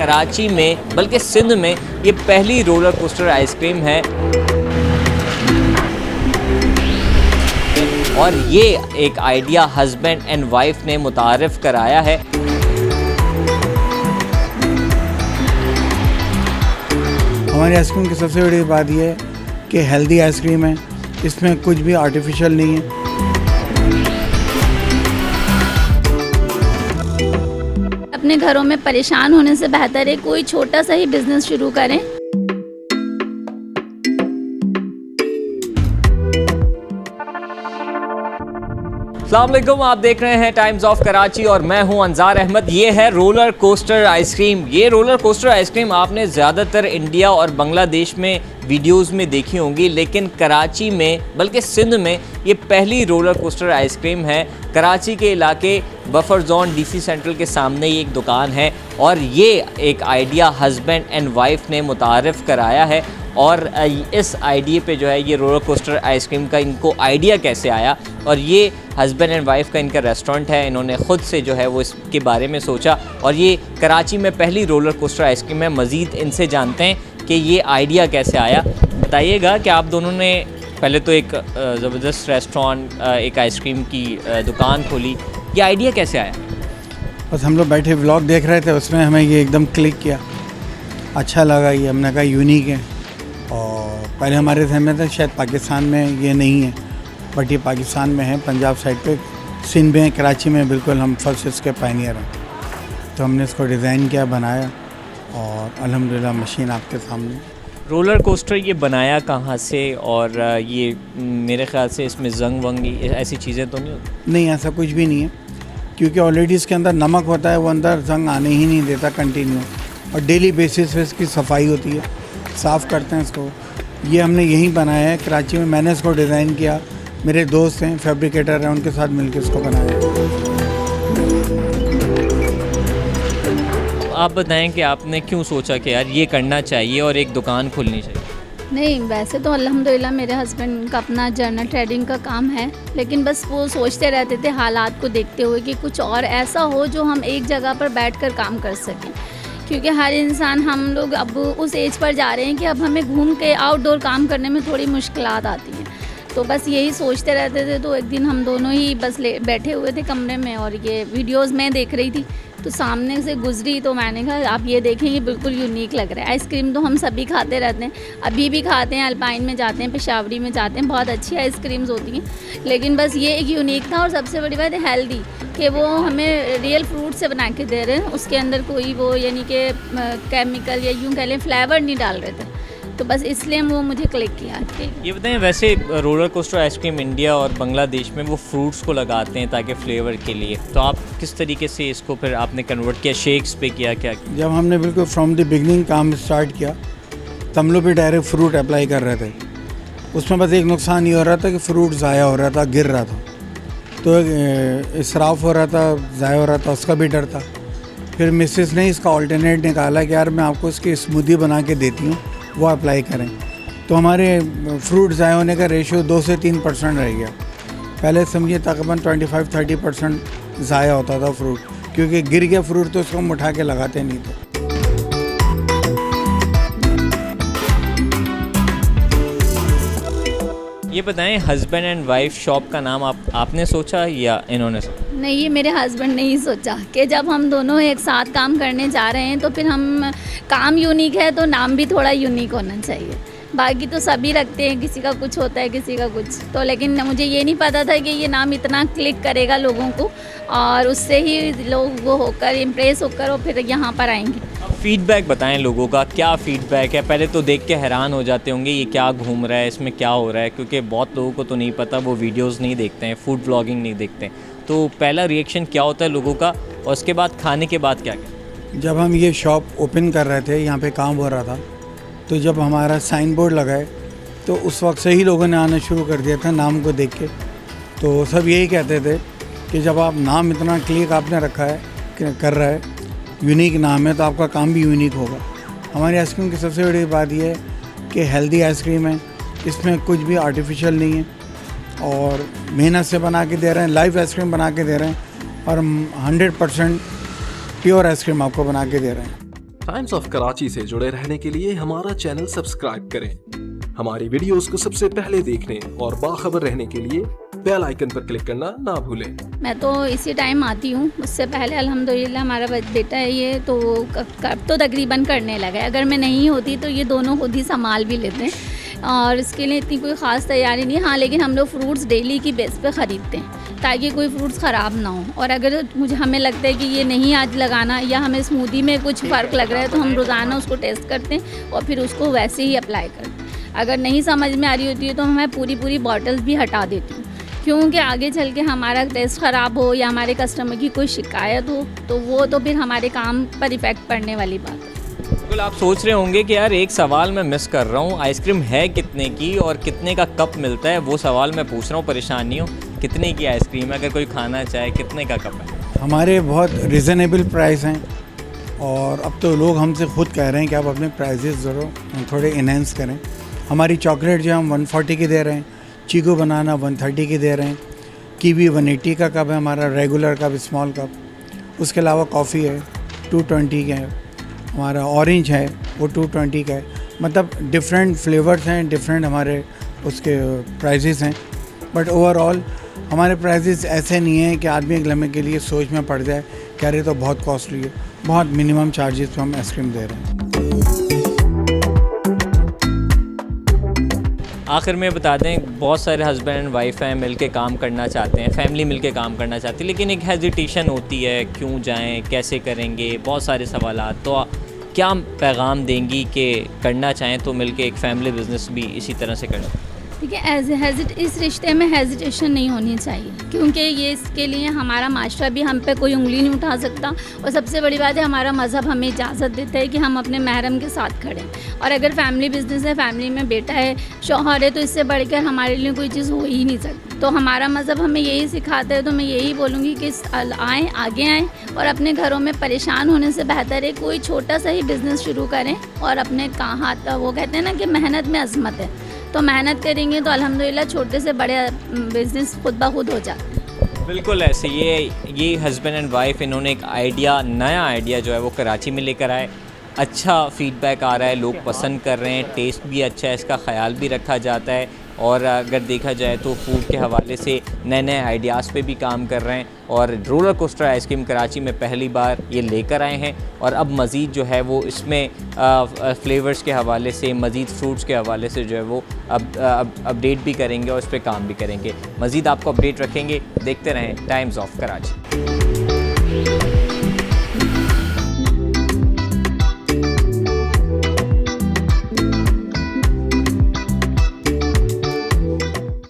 कराची में बल्कि सिंध में ये पहली रोलर कोस्टर आइसक्रीम है और ये एक आइडिया हस्बैंड एंड वाइफ ने मुतारिफ कराया है। हमारी आइसक्रीम की सबसे बड़ी बात यह है कि हेल्दी आइसक्रीम है, इसमें कुछ भी आर्टिफिशियल नहीं है। अपने घरों में परेशान होने से बेहतर है कोई छोटा सा ही बिजनेस शुरू करें। अस्सलाम वालेकुम, आप देख रहे हैं टाइम्स ऑफ कराची और मैं हूं अंजार अहमद। ये है रोलर कोस्टर आइसक्रीम। ये रोलर कोस्टर आइसक्रीम आपने ज़्यादातर इंडिया और बांग्लादेश में वीडियोस में देखी होंगी, लेकिन कराची में बल्कि सिंध में ये पहली रोलर कोस्टर आइसक्रीम है। कराची के इलाके बफर जोन डीसी सेंट्रल के सामने ये एक दुकान है और ये एक आइडिया हस्बैंड एंड वाइफ ने मुतारिफ कराया है। और इस आइडिया पे जो है ये रोलर कोस्टर आइसक्रीम का इनको आइडिया कैसे आया, और ये हस्बैंड एंड वाइफ का इनका रेस्टोरेंट है, इन्होंने ख़ुद से जो है वो इसके बारे में सोचा और ये कराची में पहली रोलर कोस्टर आइसक्रीम है। मज़ीद इनसे जानते हैं कि ये आइडिया कैसे आया। बताइएगा कि आप दोनों ने पहले तो एक ज़बरदस्त रेस्टोरेंट, एक आइसक्रीम की दुकान खोली, ये आइडिया कैसे आया? बस हम लोग बैठे व्लॉग देख रहे थे, उसमें हमें ये एकदम क्लिक किया, अच्छा लगा। ये हमने कहा यूनिक है और पहले हमारे ध्यान में था शायद पाकिस्तान में ये नहीं है, बट ये पाकिस्तान में है, पंजाब साइड पे, सिंध में, कराची में बिल्कुल हम फर्स्ट इसके पायनियर हैं। तो हमने इसको डिज़ाइन किया, बनाया और अल्हम्दुलिल्लाह मशीन आपके सामने। रोलर कोस्टर ये बनाया कहाँ से, और ये मेरे ख्याल से इसमें जंग वंग ऐसी चीज़ें तो नहीं होती? नहीं, ऐसा कुछ भी नहीं है, क्योंकि ऑलरेडी इसके अंदर नमक होता है, वो अंदर जंग आने ही नहीं देता कंटिन्यू, और डेली बेसिस पे इसकी सफाई होती है, साफ़ करते हैं इसको। ये हमने यहीं बनाया है कराची में, मैंने इसको डिज़ाइन किया, मेरे दोस्त हैं फैब्रिकेटर हैं, उनके साथ मिलकर इसको बनाया। आप बताएं कि आपने क्यों सोचा कि यार ये करना चाहिए और एक दुकान खोलनी चाहिए? नहीं, वैसे तो अल्हम्दुलिल्लाह मेरे हस्बैंड का अपना जर्नल ट्रेडिंग का काम है, लेकिन बस वो सोचते रहते थे हालात को देखते हुए कि कुछ और ऐसा हो जो हम एक जगह पर बैठकर काम कर सकें, क्योंकि हर इंसान, हम लोग अब उस एज पर जा रहे हैं कि अब हमें घूम के आउटडोर काम करने में थोड़ी मुश्किलात आती हैं। तो बस यही सोचते रहते थे। तो एक दिन हम दोनों ही बस बैठे हुए थे कमरे में और ये वीडियोस मैं देख रही थी, तो सामने से गुजरी तो मैंने कहा आप ये देखें, ये बिल्कुल यूनिक लग रहा है। आइसक्रीम तो हम सभी खाते रहते हैं, अभी भी खाते हैं, अल्पाइन में जाते हैं, पेशावरी में जाते हैं, बहुत अच्छी आइसक्रीम्स होती हैं, लेकिन बस ये एक यूनिक था। और सबसे बड़ी बात है हेल्दी, कि वो हमें रियल फ्रूट से बना के दे रहे हैं, उसके अंदर कोई वो यानी कि केमिकल या यूँ कह लें फ्लेवर नहीं डाल रहे थे, तो बस इसलिए वो मुझे क्लिक किया। ये बताएं, वैसे रोलर कोस्टर आइसक्रीम इंडिया और बांग्लादेश में वो फ्रूट्स को लगाते हैं ताकि फ्लेवर के लिए, तो आप किस तरीके से इसको फिर आपने कन्वर्ट किया, शेक्स पे किया, क्या किया? जब हमने बिल्कुल फ्रॉम द बिगनिंग काम स्टार्ट किया, तो हम लोग भी डायरेक्ट फ्रूट अप्लाई कर रहे थे। उसमें बस एक नुकसान ये हो रहा था कि फ्रूट ज़ाया हो रहा था, गिर रहा था, तो इसराफ हो रहा था, ज़ाया हो रहा था, उसका भी डर था। फिर मिसेस ने इसका ऑल्टरनेट निकाला कि यार मैं आपको इसकी स्मूदी बना के देती हूँ, वो अप्लाई करें। तो हमारे फ्रूट ज़ाया होने का रेशियो 2 से 3% रह गया। पहले समझिए तकरीबन 25-30% ज़ाया होता था फ्रूट, क्योंकि गिर गया फ्रूट तो उसको हम उठा के लगाते नहीं थे। ये बताएं, हस्बैंड एंड वाइफ शॉप का नाम आपने सोचा या इन्होंने सोचा? नहीं, ये मेरे हस्बैंड ने ही सोचा कि जब हम दोनों एक साथ काम करने जा रहे हैं तो फिर हम, काम यूनिक है तो नाम भी थोड़ा यूनिक होना चाहिए। बाकी तो सभी रखते हैं, किसी का कुछ होता है, किसी का कुछ, तो लेकिन मुझे ये नहीं पता था कि ये नाम इतना क्लिक करेगा लोगों को और उससे ही लोग वो होकर इम्प्रेस होकर और फिर यहाँ पर आएंगे। फीडबैक बताएं लोगों का, क्या फीडबैक है? पहले तो देख के हैरान हो जाते होंगे ये क्या घूम रहा है, इसमें क्या हो रहा है, क्योंकि बहुत लोगों को तो नहीं पता, वो वीडियोस नहीं देखते हैं, फूड ब्लॉगिंग नहीं देखते हैं। तो पहला रिएक्शन क्या होता है लोगों का, और उसके बाद खाने के बाद क्या क्या? जब हम ये शॉप ओपन कर रहे थे, यहाँ पे काम हो रहा था, तो जब हमारा साइन बोर्ड लगाए तो उस वक्त से ही लोगों ने आना शुरू कर दिया था नाम को देख के। तो सब यही कहते थे कि जब आप नाम इतना क्लिक आपने रखा है, कर रहा है, यूनिक नाम है, तो आपका काम भी यूनिक होगा। हमारी आइसक्रीम की सबसे बड़ी बात यह है कि हेल्दी आइसक्रीम है, इसमें कुछ भी आर्टिफिशियल नहीं है और मेहनत से बना के दे रहे हैं, लाइव आइसक्रीम बना के दे रहे हैं और 100% प्योर आइसक्रीम आपको बना के दे रहे हैं। टाइम्स ऑफ कराची से जुड़े रहने के लिए हमारा चैनल सब्सक्राइब करें। हमारी वीडियोस को सबसे पहले देखने और बाखबर रहने के लिए बेल आइकन पर क्लिक करना ना भूलें। मैं तो इसी टाइम आती हूँ, उससे पहले अल्हम्दुलिल्लाह हमारा बेटा है ये तो कब तो तकरीबन करने लगा है। अगर मैं नहीं होती तो ये दोनों खुद ही संभाल भी लेते हैं और इसके लिए इतनी कोई ख़ास तैयारी नहीं। हाँ, लेकिन हम लोग फ्रूट्स डेली की बेस पे ख़रीदते हैं ताकि कोई फ्रूट्स ख़राब ना हो। और अगर हमें लगता है कि ये नहीं आज लगाना या हमें स्मूदी में कुछ फ़र्क लग रहा है तो हम रोज़ाना उसको टेस्ट करते हैं और फिर उसको वैसे ही अप्लाई करते हैं। अगर नहीं समझ में आ रही होती है तो मैं पूरी बॉटल्स भी हटा देती हूँ, क्योंकि आगे चल के हमारा टेस्ट ख़राब हो या हमारे कस्टमर की कोई शिकायत हो तो वो तो फिर हमारे काम पर इफ़ेक्ट पड़ने वाली बात है। बिल्कुल, आप सोच रहे होंगे कि यार एक सवाल मैं मिस कर रहा हूँ, आइसक्रीम है कितने की और कितने का कप मिलता है, वो सवाल मैं पूछ रहा हूँ। परेशान नहीं हो, कितने की आइसक्रीम है, अगर कोई खाना चाहे कितने का कप है? हमारे बहुत रिजनेबल प्राइस हैं और अब तो लोग हमसे खुद कह रहे हैं कि आप अपने प्राइसेस ज़रूर थोड़े इनहेंस करें। हमारी चॉकलेट जो हम 140 की दे रहे हैं, चीकू बनाना 130 की दे रहे हैं, कीवी 180 का कप है हमारा रेगुलर कप, स्मॉल कप। उसके अलावा कॉफ़ी है 220 का है, हमारा ऑरेंज है वो 220 का है। मतलब डिफरेंट फ्लेवर्स हैं, डिफरेंट हमारे उसके प्राइसेस हैं। बट ओवरऑल हमारे प्राइसेस ऐसे नहीं हैं कि आदमी एक लम्हे के लिए सोच में पड़ जाए कि अरे तो बहुत कॉस्टली है। बहुत मिनिमम चार्जेस पे हम आइसक्रीम दे रहे हैं। आखिर में बता दें, बहुत सारे हस्बैंड एंड वाइफ हैं, मिलके काम करना चाहते हैं, फैमिली मिलके काम करना चाहती है, लेकिन एक हेजिटेशन होती है, क्यों जाएं, कैसे करेंगे, बहुत सारे सवालात। तो क्या पैगाम देंगी कि करना चाहें तो मिलके एक फैमिली बिजनेस भी इसी तरह से करें? ठीक है, इस रिश्ते में हेजिटेशन नहीं होनी चाहिए, क्योंकि ये इसके लिए हमारा माशरा भी हम पे कोई उंगली नहीं उठा सकता। और सबसे बड़ी बात है, हमारा मज़हब हमें इजाज़त देता है कि हम अपने महरम के साथ खड़ें। और अगर फैमिली बिजनेस है, फैमिली में बेटा है, शौहर है, तो इससे बढ़कर हमारे लिए कोई चीज़ हो ही नहीं सकती। तो हमारा मज़हब हमें यही सिखाता है। तो मैं यही बोलूँगी कि आएँ, आगे आएँ और अपने घरों में परेशान होने से बेहतर है कोई छोटा सा ही बिज़नेस शुरू करें और अपने हाथ, वो कहते हैं ना कि मेहनत में अज़मत है, तो मेहनत करेंगे तो अल्हम्दुलिल्लाह छोटे से बड़े बिज़नेस खुद ब खुद हो जाते हैं। बिल्कुल ऐसे ये हस्बैंड एंड वाइफ, इन्होंने एक नया आइडिया जो है वो कराची में लेकर आए। अच्छा फीडबैक आ रहा है, लोग पसंद कर रहे हैं, टेस्ट भी अच्छा है, इसका ख्याल भी रखा जाता है। और अगर देखा जाए तो फूड के हवाले से नए आइडियाज़ पे भी काम कर रहे हैं। और रोलर कोस्टर आइसक्रीम कराची में पहली बार ये लेकर आए हैं और अब मज़ीद जो है वो इसमें फ्लेवर्स के हवाले से, मज़ीद फ्रूट्स के हवाले से जो है वो अपडेट भी करेंगे और इस पर काम भी करेंगे। मज़ीद आपको अपडेट रखेंगे, देखते रहें टाइम्स ऑफ कराची।